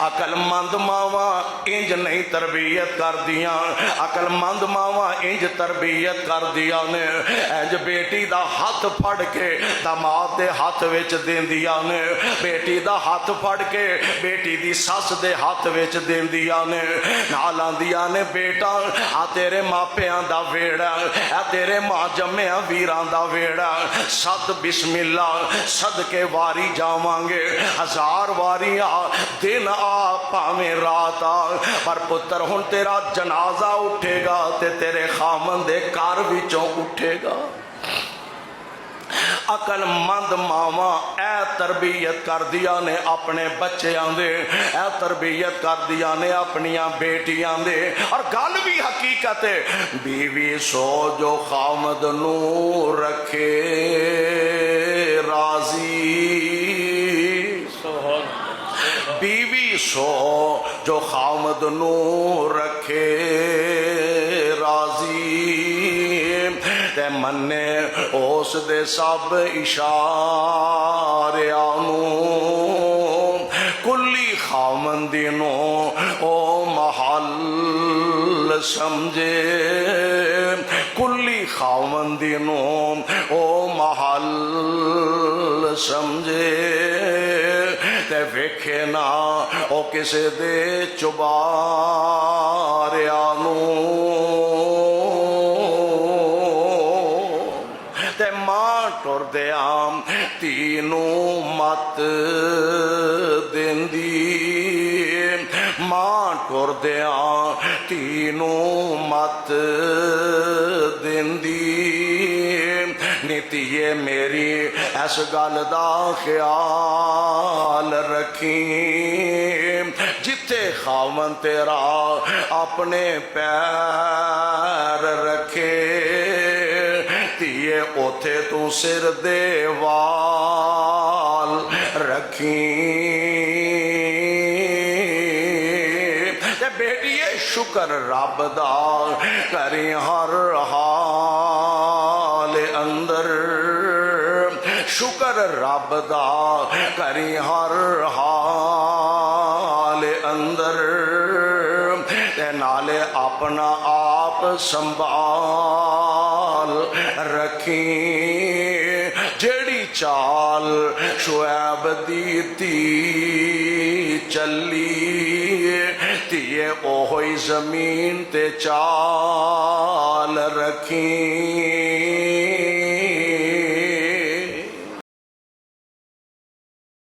अकलमंद मावा इंज नहीं तरबियत कर दिया, अकलमंद मावा इंज तरबियत कर दिया ने, इंज बेटी दा हाथ फड़ के दामाद दे हाथ विच देंदिया ने, बेटी दा हाथ फड़ के बेटी दी सस दे हाथ विच देंदिया ने, नाल आंदिया ने बेटा आ तेरे मापियां दा वेड़ा, आ तेरे मां जम्मिया वीरां दा वेड़ा, सद बिस्मिल्ला सदके वारी जावांगे, 1000 वारी आ दिन आ भावें रात आ, पर पुत्र हुण तेरा जनाजा उठेगा ते तेरे खामन दे घर विचों उठेगा। अकलमंद मावा ए तरबियत कर दिया ने अपने बच्चों दे, ए तरबियत कर दिया ने अपनिया बेटियां दे। और गल भी हकीकत है, बीवी सो जो खामद नू रखे राजी, बीवी सो जो खामद नू रखे राजी, ते मन्ने उस दे सब इशारियां नू, कुल्ली खामंदी नू ओ महल समझे, कुल्ली खामंदी नू ओ महल समझे, ते वेखे ना ओ किसे दे चुबारियां नू, ते मां टुरदिया तीनू मत देंदी, मां टुरदिया तीनू मत देंदी, नीतिये मेरी इस गल दा ख्याल रखी, जिथे खावन तेरा अपने पैर रखे, धीए ओथे तू सिर दे वाल रखी, बेटिए शुक्र रब दा करी हर हाल अंदर, शुक्र रब दा करी हर हाल अंदर, ते नाले अपना आप संभाल रखी, जेड़ी चाल शुएब दी धी चली, धीए ओही जमीन ते चाल रखी।